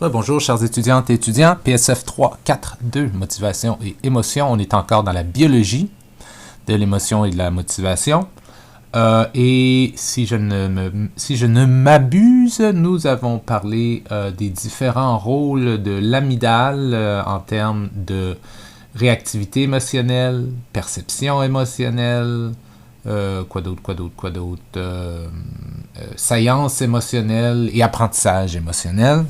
Bonjour chers étudiantes et étudiants, PSF 3.4.2, motivation et émotion. On est encore dans la biologie de l'émotion et de la motivation. Et si je ne m'abuse, nous avons parlé des différents rôles de l'amygdale en termes de réactivité émotionnelle, perception émotionnelle, quoi d'autre, saillance émotionnelle et apprentissage émotionnel.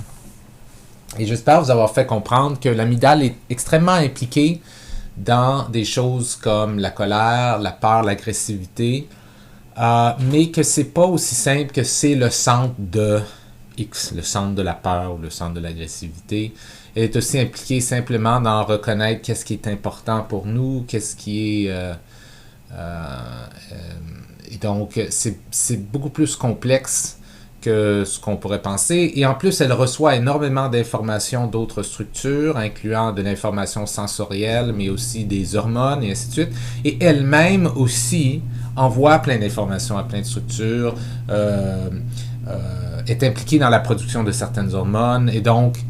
Et j'espère vous avoir fait comprendre que l'amygdale est extrêmement impliquée dans des choses comme la colère, la peur, l'agressivité, mais que c'est pas aussi simple que c'est le centre de X, le centre de la peur ou le centre de l'agressivité. Elle est aussi impliquée simplement dans reconnaître qu'est-ce qui est important pour nous, qu'est-ce qui est... et donc, c'est beaucoup plus complexe que ce qu'on pourrait penser. Et en plus, elle reçoit énormément d'informations d'autres structures, incluant de l'information sensorielle, mais aussi des hormones, et ainsi de suite. Et elle-même aussi envoie plein d'informations à plein de structures, est impliquée dans la production de certaines hormones, et donc,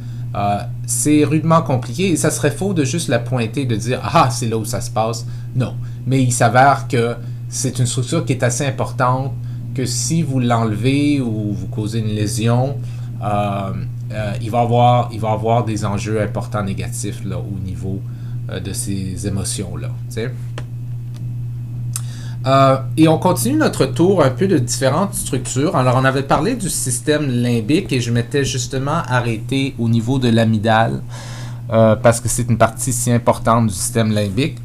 c'est rudement compliqué. Et ça serait faux de juste la pointer, de dire « Ah, c'est là où ça se passe ». Non. Mais il s'avère que c'est une structure qui est assez importante, que si vous l'enlevez ou vous causez une lésion, il va avoir des enjeux importants négatifs là, au niveau de ces émotions-là. Et on continue notre tour un peu de différentes structures. Alors, on avait parlé du système limbique et je m'étais justement arrêté au niveau de l'amygdale parce que c'est une partie si importante du système limbique.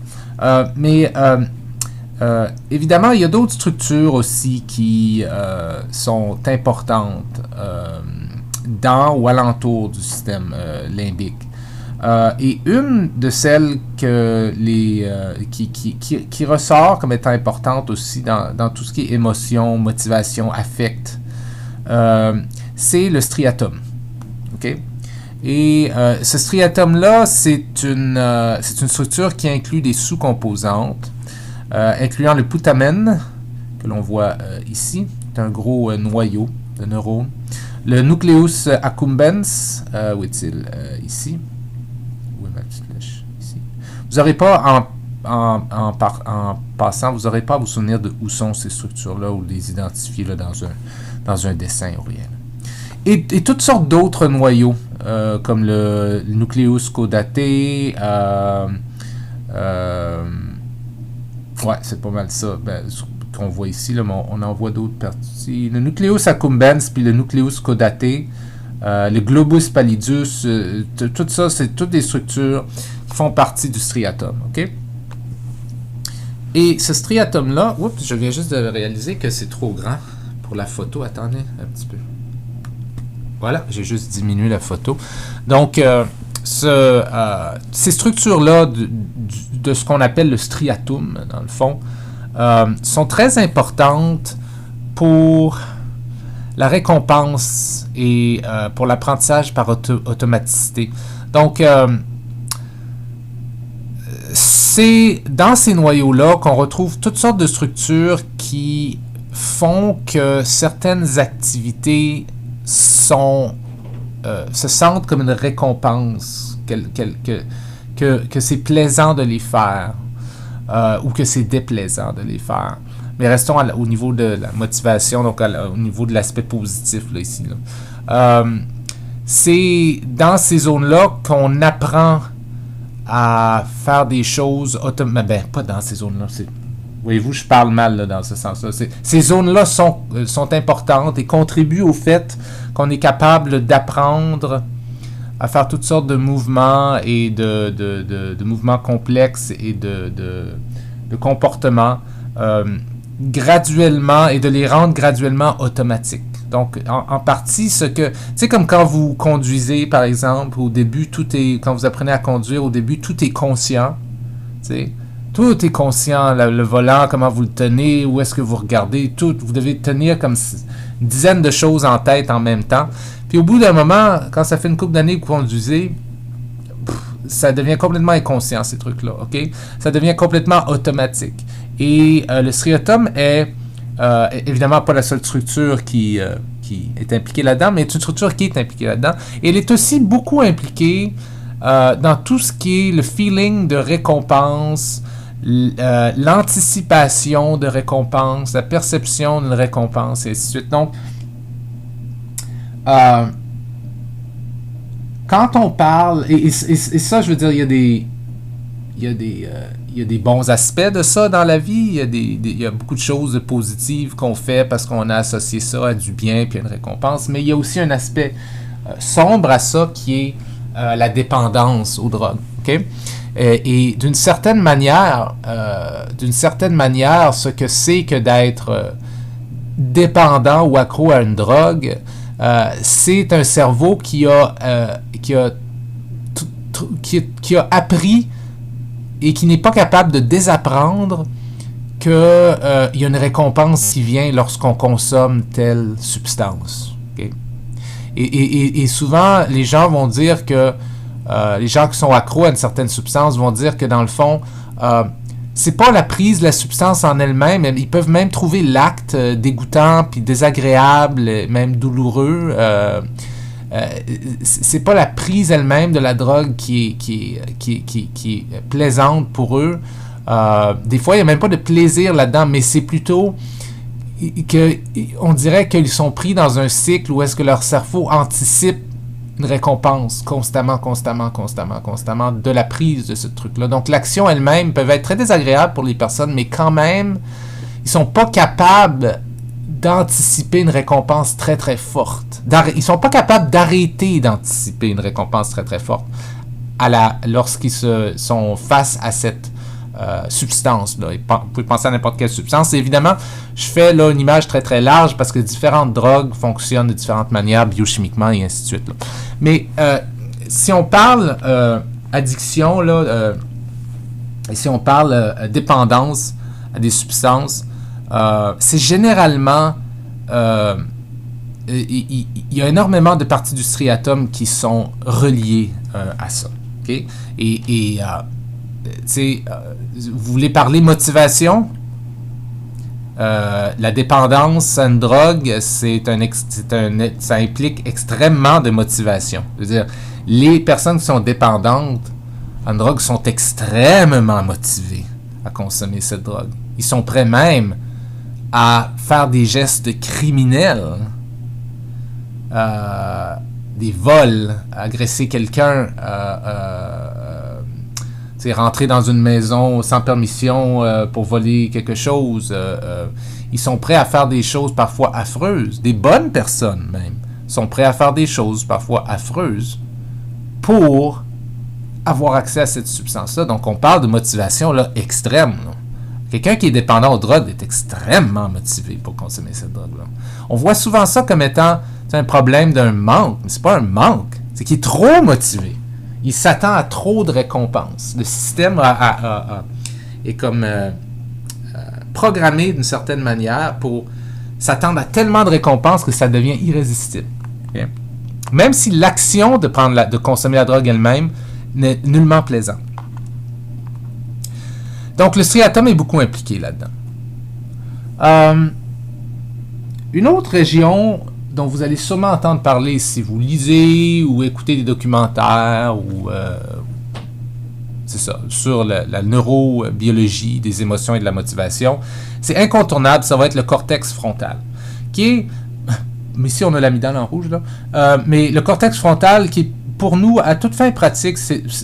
Évidemment, il y a d'autres structures aussi qui sont importantes dans ou alentour du système limbique. Et une de celles qui ressort comme étant importante aussi dans tout ce qui est émotion, motivation, affect, c'est le striatum. Okay? Et ce striatum-là, c'est une structure qui inclut des sous-composantes, incluant le putamen, que l'on voit ici, c'est un gros noyau de neurones. Le nucleus accumbens, où est-il? Ici. Où est ma petite flèche? Ici. Vous n'aurez pas, en passant, vous n'aurez pas à vous souvenir de où sont ces structures-là, ou les identifier là, dans un dessin ou rien. Et toutes sortes d'autres noyaux, comme le nucleus caudaté, ouais, c'est pas mal ça qu'on voit ici. Là, on en voit d'autres parties. Le nucleus accumbens, puis le nucleus caudaté, le globus pallidus, tout ça, c'est toutes des structures qui font partie du striatum. Okay? Et ce striatum-là, oups, je viens juste de réaliser que c'est trop grand pour la photo. Attendez un petit peu. Voilà, j'ai juste diminué la photo. Donc, ces structures-là de ce qu'on appelle le striatum, dans le fond, sont très importantes pour la récompense et pour l'apprentissage par automaticité. Donc, c'est dans ces noyaux-là qu'on retrouve toutes sortes de structures qui font que certaines activités se sentent comme une récompense, que c'est plaisant de les faire ou que c'est déplaisant de les faire. Mais restons au niveau de la motivation, donc au niveau de l'aspect positif là, ici. Là. C'est dans ces zones-là qu'on apprend à faire des choses pas dans ces zones-là, voyez-vous, je parle mal là, dans ce sens-là. Ces zones-là sont importantes et contribuent au fait qu'on est capable d'apprendre à faire toutes sortes de mouvements et de mouvements complexes et de comportements graduellement et de les rendre graduellement automatiques. Donc, en partie, tu sais, comme quand vous conduisez, par exemple, au début, quand vous apprenez à conduire, au début, tout est conscient, tu sais. Tout est conscient, le volant, comment vous le tenez, où est-ce que vous regardez, tout. Vous devez tenir comme une dizaine de choses en tête en même temps. Puis au bout d'un moment, quand ça fait une couple d'années que vous conduisez, ça devient complètement inconscient, ces trucs-là, OK? Ça devient complètement automatique. Et le striatum est Évidemment, pas la seule structure qui est impliquée là-dedans, mais c'est une structure qui est impliquée là-dedans. Et elle est aussi beaucoup impliquée dans tout ce qui est le feeling de récompense, l'anticipation de récompense, la perception d'une récompense, et ainsi de suite. Donc, quand on parle, et ça, je veux dire, il y a des bons aspects de ça dans la vie. Il y a beaucoup de choses positives qu'on fait parce qu'on a associé ça à du bien puis à une récompense. Mais il y a aussi un aspect sombre à ça qui est la dépendance aux drogues. Okay? Et d'une certaine manière, ce que c'est que d'être dépendant ou accro à une drogue, c'est un cerveau qui a appris et qui n'est pas capable de désapprendre qu'il y a une récompense qui vient lorsqu'on consomme telle substance. Okay? Et souvent, les gens vont dire que les gens qui sont accros à une certaine substance vont dire que dans le fond, c'est pas la prise de la substance en elle-même, ils peuvent même trouver l'acte dégoûtant puis désagréable, même douloureux. C'est pas la prise elle-même de la drogue qui est plaisante pour eux. Des fois, il n'y a même pas de plaisir là-dedans, mais c'est plutôt on dirait qu'ils sont pris dans un cycle où est-ce que leur cerveau anticipe une récompense constamment de la prise de ce truc-là. Donc, l'action elle-même peut être très désagréable pour les personnes, mais quand même, ils sont pas capables d'anticiper une récompense très, très forte. Ils sont pas capables d'arrêter d'anticiper une récompense très, très forte lorsqu'ils sont face à cette substance-là. Vous pouvez penser à n'importe quelle substance. Et évidemment, je fais là une image très, très large parce que différentes drogues fonctionnent de différentes manières biochimiquement et ainsi de suite. Là. Mais si on parle addiction, là, et si on parle dépendance à des substances, c'est généralement il y a énormément de parties du striatum qui sont reliées à ça. Okay? Vous voulez parler motivation? La dépendance à une drogue, ça implique extrêmement de motivation. Je veux dire, les personnes qui sont dépendantes à une drogue sont extrêmement motivées à consommer cette drogue. Ils sont prêts même à faire des gestes criminels, des vols, agresser quelqu'un, rentrer dans une maison sans permission pour voler quelque chose. Ils sont prêts à faire des choses parfois affreuses. Des bonnes personnes même sont prêts à faire des choses parfois affreuses pour avoir accès à cette substance-là. Donc on parle de motivation là, extrême. Là. Quelqu'un qui est dépendant aux drogues est extrêmement motivé pour consommer cette drogue-là. On voit souvent ça comme étant un problème d'un manque, mais c'est pas un manque, c'est qu'il est trop motivé. Il s'attend à trop de récompenses. Le système est comme programmé d'une certaine manière pour s'attendre à tellement de récompenses que ça devient irrésistible. Okay? Même si l'action de consommer la drogue elle-même n'est nullement plaisante. Donc le striatum est beaucoup impliqué là-dedans. Une autre région dont vous allez sûrement entendre parler si vous lisez ou écoutez des documentaires ou c'est ça, sur la neurobiologie des émotions et de la motivation, c'est incontournable, ça va être le cortex frontal, qui est, mais ici on a l'amygdale en rouge là, mais le cortex frontal qui est pour nous, à toute fin pratique,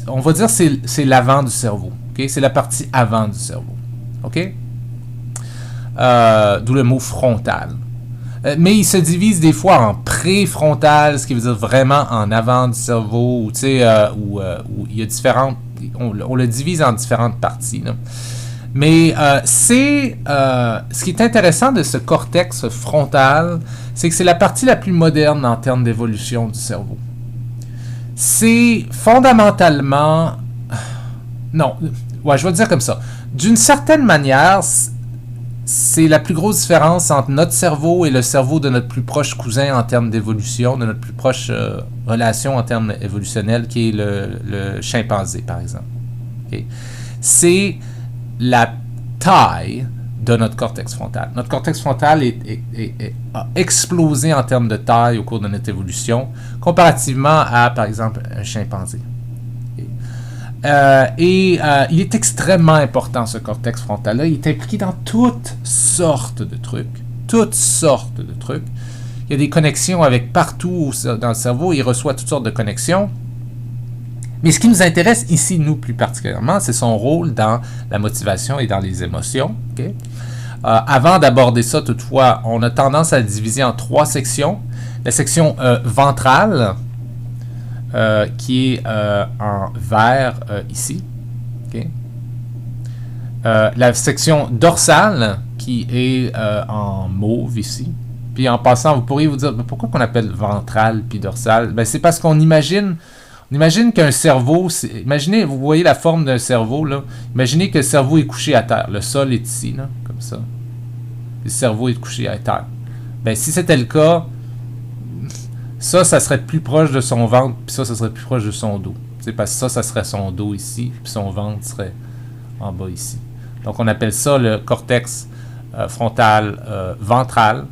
on va dire c'est l'avant du cerveau, okay? C'est la partie avant du cerveau, ok? D'où le mot frontal. Mais il se divise des fois en préfrontal, ce qui veut dire vraiment en avant du cerveau, où il y a différentes... On le divise en différentes parties. Là. Mais ce qui est intéressant de ce cortex frontal, c'est que c'est la partie la plus moderne en termes d'évolution du cerveau. C'est fondamentalement... Non, ouais, je vais le dire comme ça. D'une certaine manière... C'est la plus grosse différence entre notre cerveau et le cerveau de notre plus proche cousin en termes d'évolution, de notre plus proche relation en termes évolutionnels, qui est le chimpanzé, par exemple. Okay? C'est la taille de notre cortex frontal. Notre cortex frontal a explosé en termes de taille au cours de notre évolution, comparativement à, par exemple, un chimpanzé. Il est extrêmement important, ce cortex frontal-là. Il est impliqué dans toutes sortes de trucs. Toutes sortes de trucs. Il y a des connexions avec partout dans le cerveau. Il reçoit toutes sortes de connexions. Mais ce qui nous intéresse ici, nous, plus particulièrement, c'est son rôle dans la motivation et dans les émotions. Okay? Avant d'aborder ça, toutefois, on a tendance à le diviser en 3 sections. La section ventrale, qui est en vert ici. Okay? La section dorsale, qui est en mauve ici. Puis en passant, vous pourriez vous dire, pourquoi qu'on appelle ventrale puis dorsale? Ben, c'est parce qu'on imagine qu'un cerveau, imaginez, vous voyez la forme d'un cerveau, là. Imaginez que le cerveau est couché à terre. Le sol est ici, là, comme ça. Le cerveau est couché à terre. Ben, si c'était le cas, ça serait plus proche de son ventre, puis ça serait plus proche de son dos. C'est parce que ça serait son dos ici, puis son ventre serait en bas ici. Donc, on appelle ça le cortex frontal ventral.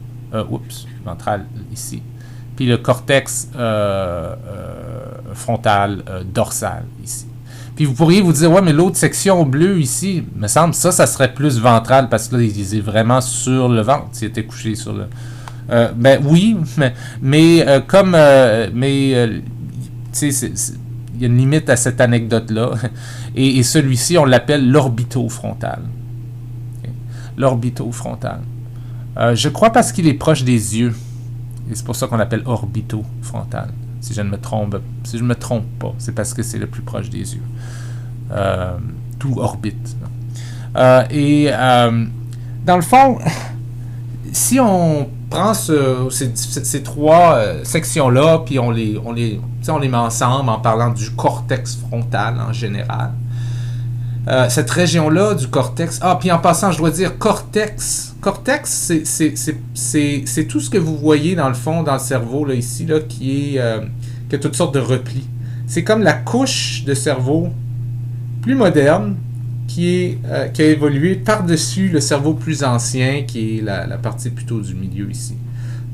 Ventral ici. Puis le cortex frontal dorsal ici. Puis vous pourriez vous dire, ouais, mais l'autre section bleue ici, me semble, ça serait plus ventral, parce que là, il est vraiment sur le ventre, s'il était couché sur le... ben oui, mais tu sais, il y a une limite à cette anecdote-là. Et celui-ci, on l'appelle l'orbitofrontal. Okay. L'orbitofrontal. Je crois parce qu'il est proche des yeux. Et c'est pour ça qu'on l'appelle orbitofrontal. Si je ne me trompe pas, c'est parce que c'est le plus proche des yeux. Tout orbite. Dans le fond, si on prend ces 3 sections-là, puis on les met ensemble en parlant du cortex frontal en général. Cette région-là du cortex... Ah, puis en passant, je dois dire cortex. Cortex, c'est tout ce que vous voyez dans le fond, dans le cerveau, là, ici, là, qui a toutes sortes de replis. C'est comme la couche de cerveau plus moderne qui a évolué par-dessus le cerveau plus ancien, qui est la partie plutôt du milieu ici.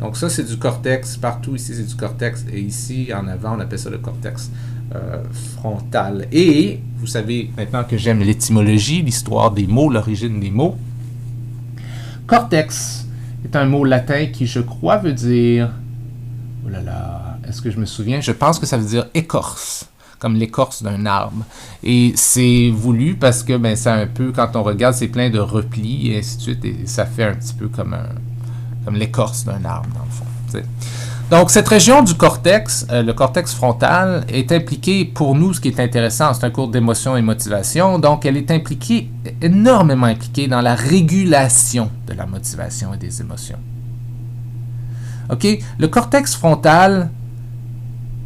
Donc ça, c'est du cortex. Partout ici, c'est du cortex. Et ici, en avant, on appelle ça le cortex frontal. Et vous savez maintenant que j'aime l'étymologie, l'histoire des mots, l'origine des mots. Cortex est un mot latin qui, je crois, veut dire... Oh là là, est-ce que je me souviens? Je pense que ça veut dire écorce, comme l'écorce d'un arbre. Et c'est voulu parce que ben, c'est un peu, quand on regarde, c'est plein de replis et ainsi de suite, et ça fait un petit peu comme l'écorce d'un arbre, dans le fond. T'sais. Donc, cette région du cortex, le cortex frontal, est impliquée, pour nous, ce qui est intéressant, c'est un cours d'émotion et motivation, donc elle est impliquée, énormément impliquée dans la régulation de la motivation et des émotions. OK? Le cortex frontal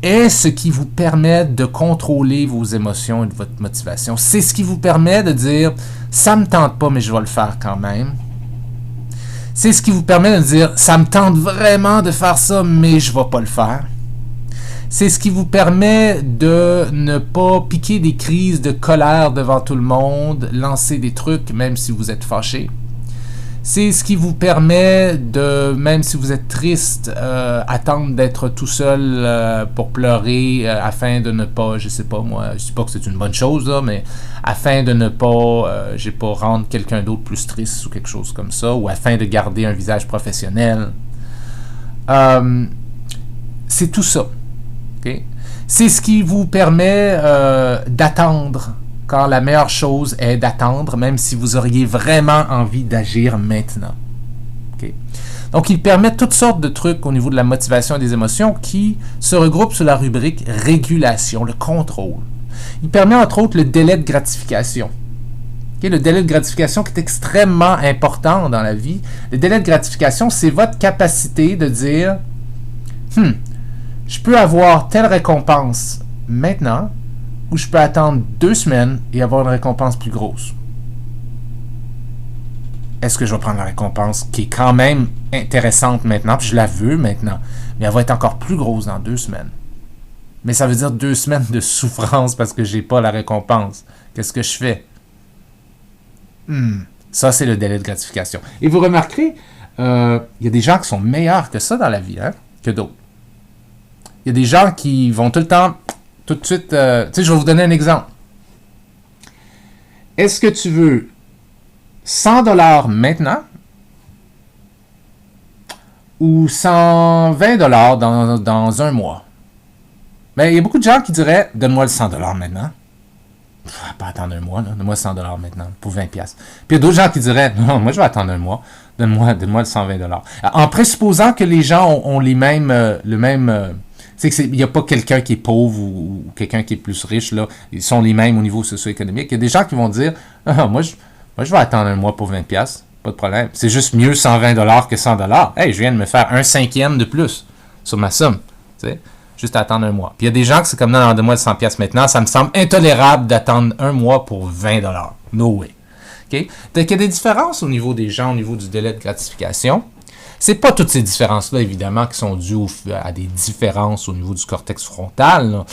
est ce qui vous permet de contrôler vos émotions et de votre motivation. C'est ce qui vous permet de dire « ça me tente pas, mais je vais le faire quand même ». C'est ce qui vous permet de dire « ça me tente vraiment de faire ça, mais je ne vais pas le faire ». C'est ce qui vous permet de ne pas piquer des crises de colère devant tout le monde, lancer des trucs même si vous êtes fâché. C'est ce qui vous permet de, même si vous êtes triste, attendre d'être tout seul pour pleurer afin de ne pas, je sais pas moi, je sais pas que c'est une bonne chose là, mais afin de ne pas, rendre quelqu'un d'autre plus triste ou quelque chose comme ça, ou afin de garder un visage professionnel. C'est tout ça. Okay? C'est ce qui vous permet d'attendre. Car la meilleure chose est d'attendre, même si vous auriez vraiment envie d'agir maintenant. Okay? Donc, il permet toutes sortes de trucs au niveau de la motivation et des émotions qui se regroupent sous la rubrique régulation, le contrôle. Il permet entre autres le délai de gratification. Okay? Le délai de gratification qui est extrêmement important dans la vie. Le délai de gratification, c'est votre capacité de dire « je peux avoir telle récompense maintenant », ou je peux attendre 2 semaines et avoir une récompense plus grosse. Est-ce que je vais prendre la récompense qui est quand même intéressante maintenant, puis je la veux maintenant, mais elle va être encore plus grosse dans 2 semaines. Mais ça veut dire 2 semaines de souffrance parce que j'ai pas la récompense. Qu'est-ce que je fais? Ça, c'est le délai de gratification. Et vous remarquerez, il y a des gens qui sont meilleurs que ça dans la vie, hein, que d'autres. Il y a des gens qui vont tout le temps, tout de suite... tu sais, je vais vous donner un exemple. Est-ce que tu veux 100$ maintenant ou 120$ dans un mois? Mais il y a beaucoup de gens qui diraient, donne-moi le 100$ maintenant. Pas attendre un mois, là. Donne-moi 100$ maintenant pour 20$. Puis il y a d'autres gens qui diraient, non, moi je vais attendre un mois. Donne-moi le 120$. En présupposant que les gens ont les mêmes, le même... tu sais, il n'y a pas quelqu'un qui est pauvre ou quelqu'un qui est plus riche, là. Ils sont les mêmes au niveau socio-économique. Il y a des gens qui vont dire, moi je vais attendre un mois pour 20$. Pas de problème. C'est juste mieux 120$ que 100$. Hey, je viens de me faire 1/5 de plus sur ma somme. Tu sais, juste attendre un mois. Puis il y a des gens qui c'est comme, non, donne-moi le 100$ maintenant. Ça me semble intolérable d'attendre un mois pour 20$. No way. Okay? Donc il y a des différences au niveau des gens, au niveau du délai de gratification. C'est pas toutes ces différences-là, évidemment, qui sont dues à des différences au niveau du cortex frontal.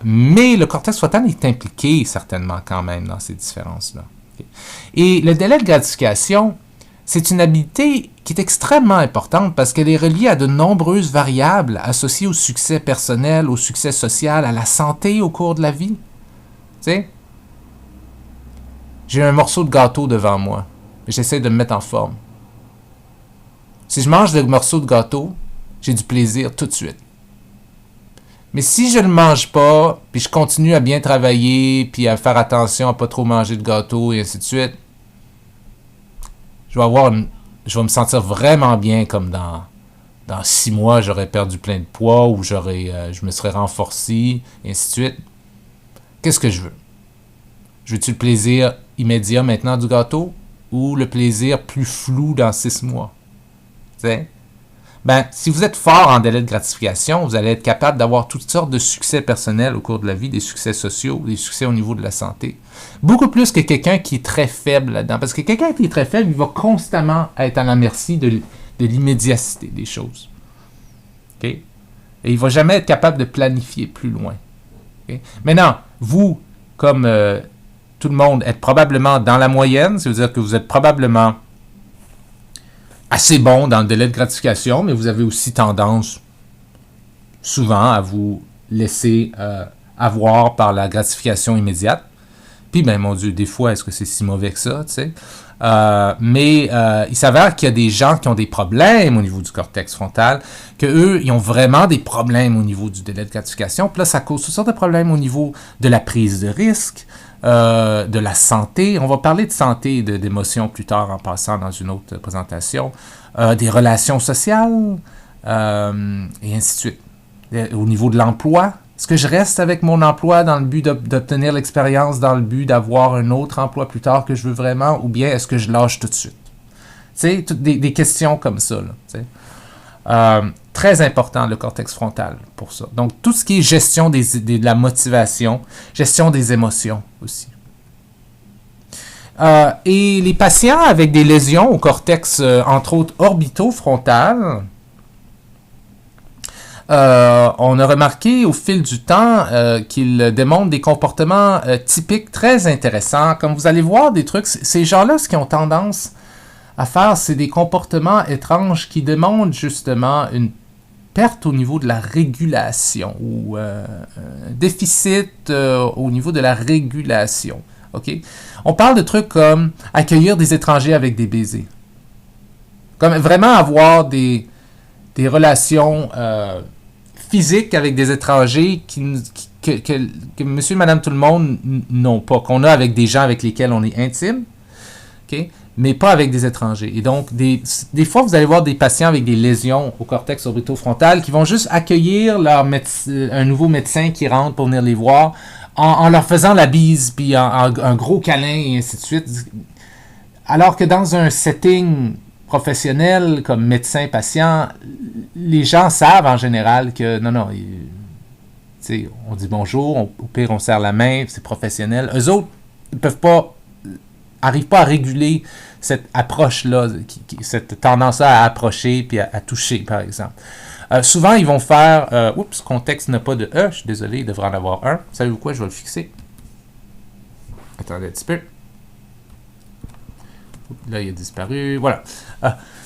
Mais le cortex frontal est impliqué certainement quand même dans ces différences-là. Okay? Et le délai de gratification, c'est une habileté qui est extrêmement importante parce qu'elle est reliée à de nombreuses variables associées au succès personnel, au succès social, à la santé au cours de la vie. Tu sais, j'ai un morceau de gâteau devant moi. J'essaie de me mettre en forme. Si je mange le morceau de gâteau, j'ai du plaisir tout de suite. Mais si je ne le mange pas, puis je continue à bien travailler, puis à faire attention à ne pas trop manger de gâteau, et ainsi de suite, je vais me sentir vraiment bien comme dans 6 mois, j'aurais perdu plein de poids, ou je me serais renforcé, et ainsi de suite. Qu'est-ce que je veux? Je veux-tu le plaisir immédiat maintenant du gâteau, ou le plaisir plus flou dans 6 mois? T'sais? Ben, si vous êtes fort en délai de gratification, vous allez être capable d'avoir toutes sortes de succès personnels au cours de la vie, des succès sociaux, des succès au niveau de la santé. Beaucoup plus que quelqu'un qui est très faible là-dedans. Parce que quelqu'un qui est très faible, il va constamment être à la merci de l'immédiacité des choses. Okay? Et il ne va jamais être capable de planifier plus loin. Okay? Maintenant, vous, comme tout le monde, êtes probablement dans la moyenne, ça veut dire que vous êtes probablement assez bon dans le délai de gratification, mais vous avez aussi tendance souvent à vous laisser avoir par la gratification immédiate. Puis, ben mon Dieu, des fois, est-ce que c'est si mauvais que ça, tu sais? Mais il s'avère qu'il y a des gens qui ont des problèmes au niveau du cortex frontal, qu'eux, ils ont vraiment des problèmes au niveau du délai de gratification. Puis là, ça cause toutes sortes de problèmes au niveau de la prise de risque, de la santé. On va parler de santé et d'émotions plus tard en passant dans une autre présentation. Des relations sociales, et ainsi de suite. Au niveau de l'emploi, est-ce que je reste avec mon emploi dans le but d'obtenir l'expérience, dans le but d'avoir un autre emploi plus tard que je veux vraiment, ou bien est-ce que je lâche tout de suite? Tu sais, toutes des questions comme ça, là, tu sais. Très important, le cortex frontal, pour ça. Donc, tout ce qui est gestion de la motivation, gestion des émotions aussi. Et les patients avec des lésions au cortex, entre autres, orbitofrontal, on a remarqué au fil du temps qu'ils démontrent des comportements typiques très intéressants. Comme vous allez voir des trucs, ces gens-là, ce qu'ils ont tendance à faire, c'est des comportements étranges qui démontrent justement une perte au niveau de la régulation ou un déficit au niveau de la régulation. Okay? On parle de trucs comme accueillir des étrangers avec des baisers. Comme vraiment avoir des relations physiques avec des étrangers que monsieur et madame tout le monde n'ont pas, qu'on a avec des gens avec lesquels on est intime. Okay? Mais pas avec des étrangers. Et donc, des fois, vous allez voir des patients avec des lésions au cortex orbitofrontal qui vont juste accueillir un nouveau médecin qui rentre pour venir les voir en leur faisant la bise, puis un gros câlin, et ainsi de suite. Alors que dans un setting professionnel, comme médecin-patient, les gens savent en général que non, on dit bonjour, au pire, on serre la main, c'est professionnel. Eux autres, ils n'arrivent pas à réguler cette approche-là, cette tendance-là à approcher puis à toucher, par exemple. Souvent, ils vont faire... oups, contexte n'a pas de E, je suis désolé, il devrait en avoir un. Savez-vous quoi, je vais le fixer. Attendez un petit peu. Là, il a disparu. Voilà.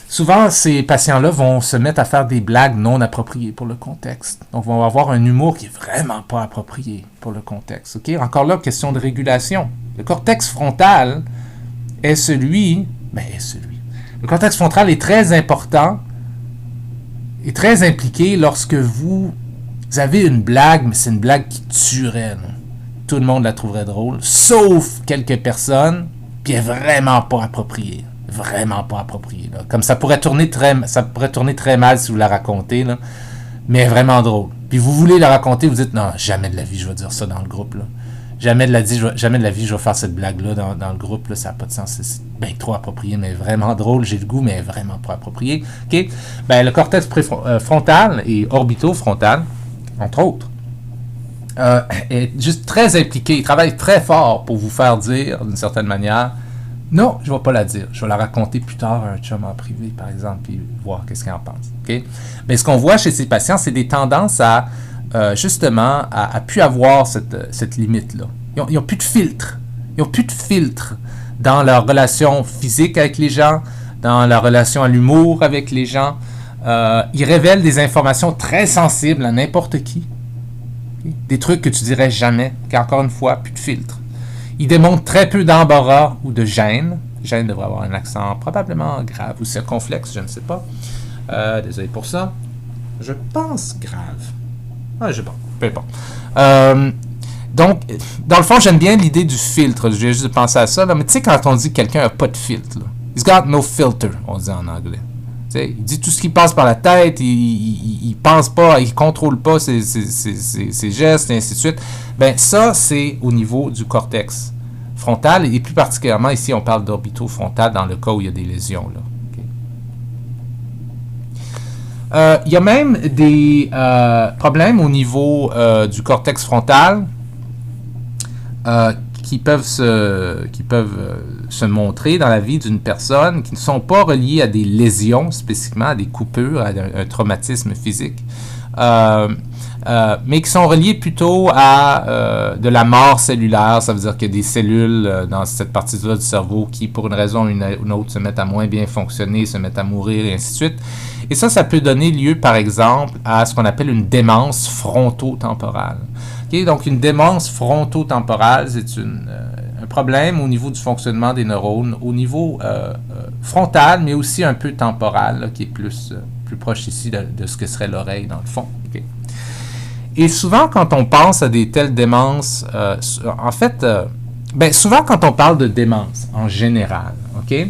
Souvent, ces patients-là vont se mettre à faire des blagues non appropriées pour le contexte. Donc, vont avoir un humour qui est vraiment pas approprié pour le contexte. OK? Encore là, question de régulation. Le cortex frontal est celui... Le cortex frontal est très important et très impliqué lorsque vous avez une blague, mais c'est une blague qui tuerait. Là. Tout le monde la trouverait drôle, sauf quelques personnes, puis elle est vraiment pas appropriée. Vraiment pas appropriée. Là. Comme ça pourrait tourner très mal si vous la racontez, là, mais elle est vraiment drôle. Puis vous voulez la raconter, vous dites, non, jamais de la vie je vais dire ça dans le groupe. Là. Jamais de la vie je vais faire cette blague-là dans le groupe. Là, ça n'a pas de sens. C'est bien trop approprié, mais vraiment drôle. J'ai le goût, mais vraiment pas approprié. Okay? Ben, le cortex frontal et orbitofrontal, entre autres, est juste très impliqué. Il travaille très fort pour vous faire dire, d'une certaine manière, non, je ne vais pas la dire. Je vais la raconter plus tard à un chum en privé, par exemple, puis voir qu'est-ce qu'il en pense. Okay? Mais ce qu'on voit chez ces patients, c'est des tendances à justement, à plus avoir cette limite-là. Ils n'ont plus de filtre. Ils n'ont plus de filtre dans leur relation physique avec les gens, dans leur relation à l'humour avec les gens. Ils révèlent des informations très sensibles à n'importe qui. Okay? Des trucs que tu dirais jamais, qu'encore une fois, plus de filtre. Ils démontrent très peu d'embarras ou de gêne. Gêne devrait avoir un accent probablement grave ou circonflexe, je ne sais pas. Désolé pour ça. Je pense grave. Je sais pas, peu importe. Donc, dans le fond, j'aime bien l'idée du filtre. Je viens juste de penser à ça. Là. Mais tu sais, quand on dit que quelqu'un n'a pas de filtre, là, he's got no filter, on dit en anglais. T'sais, il dit tout ce qui passe par la tête, il pense pas, il contrôle pas ses gestes, et ainsi de suite. Ben, ça, c'est au niveau du cortex frontal, et plus particulièrement, ici, on parle d'orbitofrontal dans le cas où il y a des lésions, là. Il y a même des problèmes au niveau du cortex frontal qui peuvent se montrer dans la vie d'une personne qui ne sont pas reliés à des lésions spécifiquement, à des coupures, à un traumatisme physique, mais qui sont reliés plutôt à de la mort cellulaire. Ça veut dire qu'il y a des cellules dans cette partie-là du cerveau qui, pour une raison ou une autre, se mettent à moins bien fonctionner, se mettent à mourir, et ainsi de suite. Et ça peut donner lieu, par exemple, à ce qu'on appelle une démence frontotemporale. Okay? Donc, une démence frontotemporale, c'est un problème au niveau du fonctionnement des neurones, au niveau frontal, mais aussi un peu temporal, là, qui est plus proche ici de ce que serait l'oreille, dans le fond. Okay? Et souvent, quand on pense à des telles démences, souvent quand on parle de démence, en général, ok,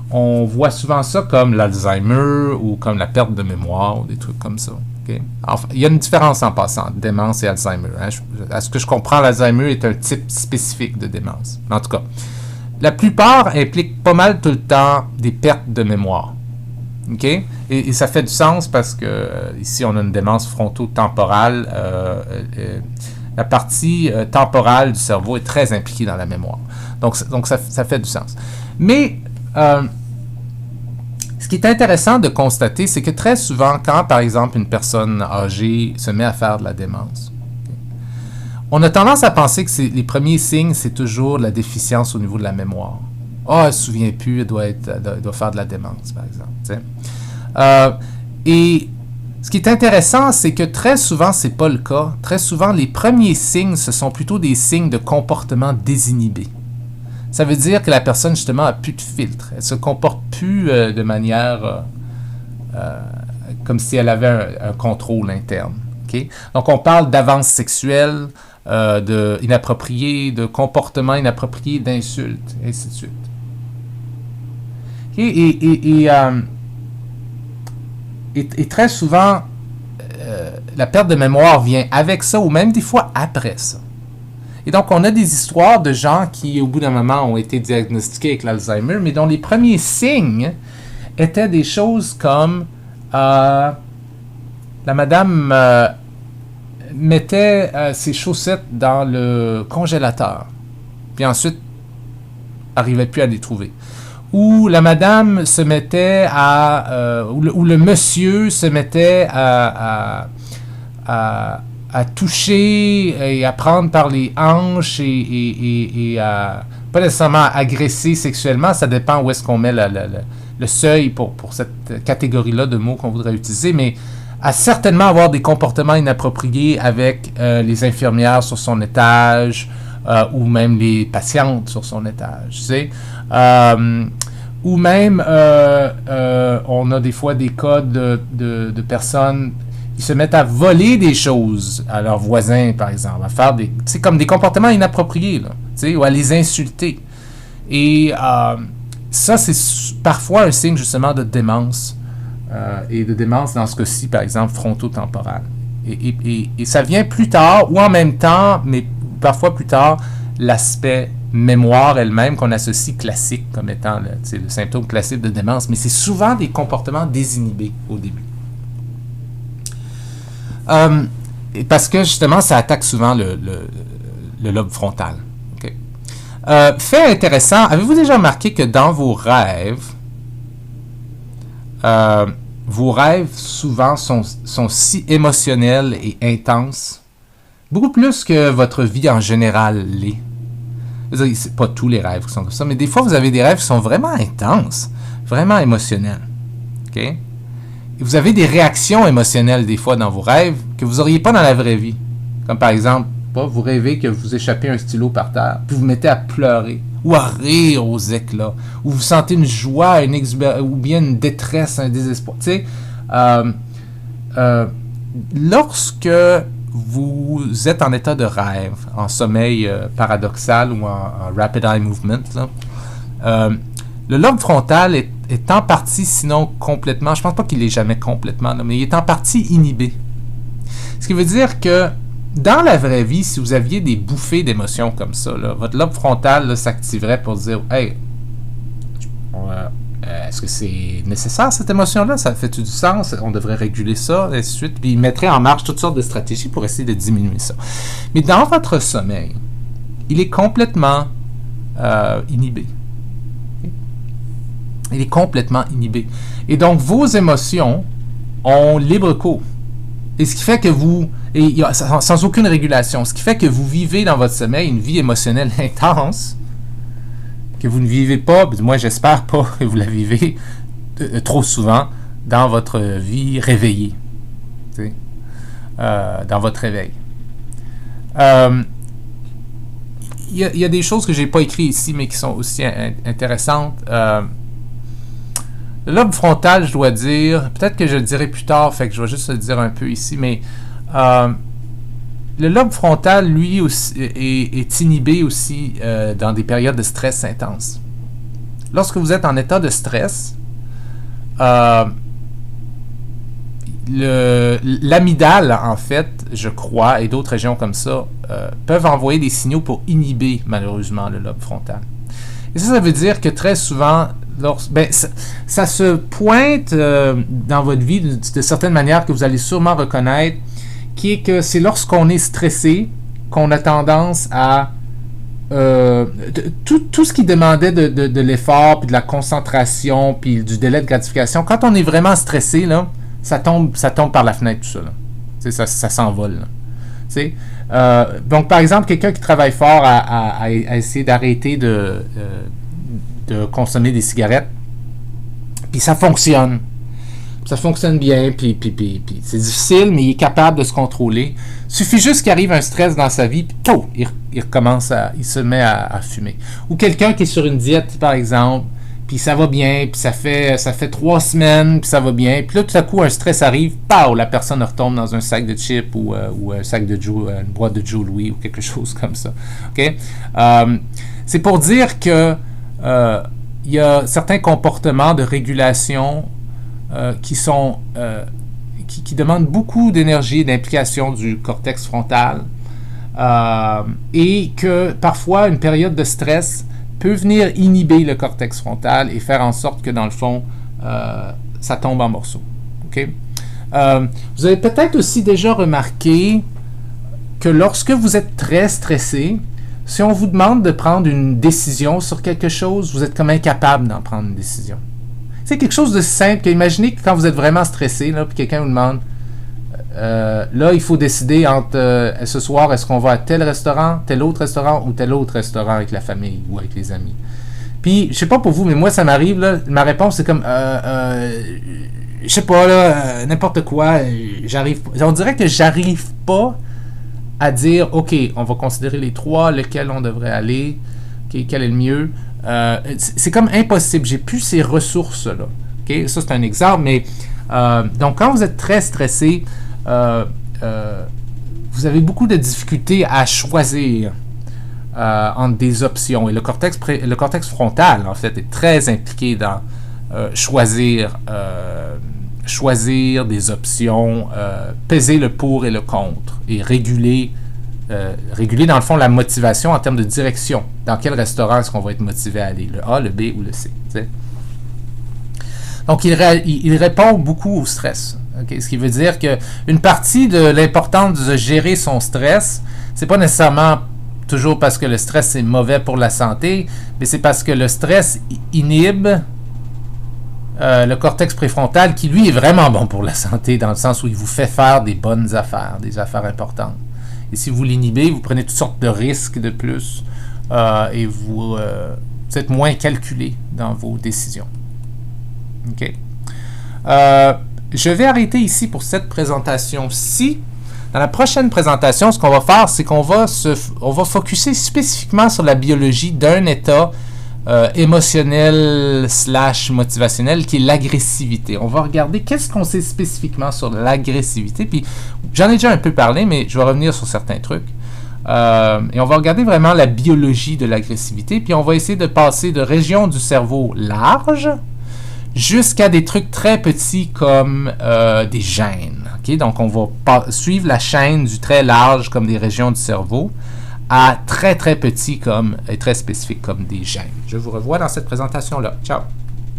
on voit souvent ça comme l'Alzheimer ou comme la perte de mémoire ou des trucs comme ça. Okay? Enfin, il y a une différence en passant entre démence et Alzheimer. Hein. À ce que je comprends, l'Alzheimer est un type spécifique de démence. En tout cas, la plupart impliquent pas mal tout le temps des pertes de mémoire. Okay? Et ça fait du sens parce que ici, on a une démence frontotemporale. La partie temporale du cerveau est très impliquée dans la mémoire. Donc ça fait du sens. Mais ce qui est intéressant de constater, c'est que très souvent, quand, par exemple, une personne âgée se met à faire de la démence, on a tendance à penser que les premiers signes, c'est toujours la déficience au niveau de la mémoire. Elle ne se souvient plus, elle doit faire de la démence, par exemple. Et ce qui est intéressant, c'est que très souvent, ce n'est pas le cas. Très souvent, les premiers signes, ce sont plutôt des signes de comportement désinhibé. Ça veut dire que la personne, justement, n'a plus de filtre. Elle ne se comporte plus de manière comme si elle avait un contrôle interne. Okay? Donc, on parle d'avance sexuelle, inappropriée, de comportement inapproprié, d'insultes, et ainsi de suite. Okay? Et très souvent, la perte de mémoire vient avec ça, ou même des fois après ça. Et donc, on a des histoires de gens qui, au bout d'un moment, ont été diagnostiqués avec l'Alzheimer, mais dont les premiers signes étaient des choses comme la madame mettait ses chaussettes dans le congélateur, puis ensuite, n'arrivait plus à les trouver. Où la madame se mettait ou le monsieur se mettait à à toucher et à prendre par les hanches et à pas nécessairement agresser sexuellement, ça dépend où est-ce qu'on met le seuil pour cette catégorie-là de mots qu'on voudrait utiliser, mais à certainement avoir des comportements inappropriés avec les infirmières sur son étage ou même les patientes sur son étage, tu sais. Ou même, on a des fois des cas de personnes qui se mettent à voler des choses à leurs voisins, par exemple, à faire c'est comme des comportements inappropriés, là, ou à les insulter. Et ça, c'est parfois un signe justement de démence, et de démence dans ce cas-ci, par exemple, frontotemporale. Et ça vient plus tard, ou en même temps, mais parfois plus tard, l'aspect mémoire elle-même qu'on associe classique comme étant le symptôme classique de démence, mais c'est souvent des comportements désinhibés au début. Parce que justement, ça attaque souvent le lobe frontal. Okay. Fait intéressant, avez-vous déjà remarqué que dans vos rêves souvent sont si émotionnels et intenses, beaucoup plus que votre vie en général l'est. C'est pas tous les rêves qui sont comme ça, mais des fois, vous avez des rêves qui sont vraiment intenses, vraiment émotionnels. OK? Et vous avez des réactions émotionnelles, des fois, dans vos rêves, que vous n'auriez pas dans la vraie vie. Comme par exemple, vous rêvez que vous échappez un stylo par terre, puis vous mettez à pleurer, ou à rire aux éclats, ou vous sentez une joie, ou bien une détresse, un désespoir. Tu sais, lorsque vous êtes en état de rêve, en sommeil paradoxal ou en rapid eye movement, là, le lobe frontal est en partie, sinon complètement, je ne pense pas qu'il est jamais complètement, là, mais il est en partie inhibé. Ce qui veut dire que dans la vraie vie, si vous aviez des bouffées d'émotions comme ça, là, votre lobe frontal s'activerait pour dire « Hey, est-ce que c'est nécessaire cette émotion-là? Ça fait-tu du sens? On devrait réguler ça, et ainsi de suite. » Puis il mettrait en marche toutes sortes de stratégies pour essayer de diminuer ça. Mais dans votre sommeil, il est complètement inhibé. Il est complètement inhibé. Et donc, vos émotions ont libre cours. Et ce qui fait que vous, sans aucune régulation, ce qui fait que vous vivez dans votre sommeil une vie émotionnelle intense, que vous ne vivez pas, du moins j'espère pas que vous la vivez trop souvent dans votre vie réveillée, dans votre réveil. Il y a des choses que je n'ai pas écrites ici, mais qui sont aussi intéressantes. Le lobe frontal, je dois dire, peut-être que je le dirai plus tard, fait que je vais juste le dire un peu ici, mais le lobe frontal, lui, aussi, est inhibé aussi dans des périodes de stress intense. Lorsque vous êtes en état de stress, l'amygdale, en fait, je crois, et d'autres régions comme ça, peuvent envoyer des signaux pour inhiber, malheureusement, le lobe frontal. Et ça veut dire que très souvent, ça se pointe dans votre vie de certaines manières que vous allez sûrement reconnaître, qui est que c'est lorsqu'on est stressé qu'on a tendance à tout ce qui demandait de l'effort, puis de la concentration, puis du délai de gratification, quand on est vraiment stressé, là, ça tombe par la fenêtre, tout ça. Là. Ça s'envole. Donc, par exemple, quelqu'un qui travaille fort à essayer d'arrêter de consommer des cigarettes, puis ça fonctionne. Ça fonctionne bien, puis c'est difficile, mais il est capable de se contrôler. Il suffit juste qu'il arrive un stress dans sa vie, puis il se met à fumer. Ou quelqu'un qui est sur une diète, par exemple, puis ça va bien, puis ça fait 3 semaines, puis ça va bien, puis là, tout à coup, un stress arrive, pow, la personne retombe dans un sac de chips ou un sac de une boîte de Joe Louis ou quelque chose comme ça. Okay? C'est pour dire que il y a certains comportements de régulation qui demandent beaucoup d'énergie et d'implication du cortex frontal, et que parfois une période de stress peut venir inhiber le cortex frontal et faire en sorte que dans le fond ça tombe en morceaux. Okay? Vous avez peut-être aussi déjà remarqué que lorsque vous êtes très stressé, si on vous demande de prendre une décision sur quelque chose, vous êtes comme incapable d'en prendre une décision. C'est quelque chose de simple. Imaginez que quand vous êtes vraiment stressé, là, puis quelqu'un vous demande là, il faut décider entre ce soir, est-ce qu'on va à tel restaurant, tel autre restaurant ou tel autre restaurant avec la famille ou avec les amis. Puis, je sais pas pour vous, mais moi, ça m'arrive, là, ma réponse, c'est comme, je sais pas, là, n'importe quoi, j'arrive, on dirait que j'arrive pas à dire, OK, on va considérer les trois, lequel on devrait aller, okay, quel est le mieux. C'est comme impossible, j'ai plus ces ressources-là. Okay? Ça, c'est un exemple, mais donc, quand vous êtes très stressé, vous avez beaucoup de difficultés à choisir entre des options. Et le cortex frontal, en fait, est très impliqué dans choisir des options, peser le pour et le contre, et réguler, dans le fond, la motivation en termes de direction. Dans quel restaurant est-ce qu'on va être motivé à aller? Le A, le B ou le C? T'sais? Donc, il répond beaucoup au stress. Okay? Ce qui veut dire qu'une partie de l'importance de gérer son stress, c'est pas nécessairement toujours parce que le stress est mauvais pour la santé, mais c'est parce que le stress inhibe le cortex préfrontal qui, lui, est vraiment bon pour la santé dans le sens où il vous fait faire des bonnes affaires, des affaires importantes. Et si vous l'inhibez, vous prenez toutes sortes de risques de plus et vous êtes moins calculé dans vos décisions. OK. Je vais arrêter ici pour cette présentation-ci. Dans la prochaine présentation, ce qu'on va faire, c'est qu'on va focusser spécifiquement sur la biologie d'un état émotionnel / motivationnel qui est l'agressivité. On va regarder qu'est-ce qu'on sait spécifiquement sur l'agressivité. Puis j'en ai déjà un peu parlé, mais je vais revenir sur certains trucs. Et on va regarder vraiment la biologie de l'agressivité. Puis on va essayer de passer de régions du cerveau larges jusqu'à des trucs très petits comme des gènes. Okay? Donc, on va suivre la chaîne du très large comme des régions du cerveau à très très petits et très spécifiques comme des gènes. Je vous revois dans cette présentation-là. Ciao!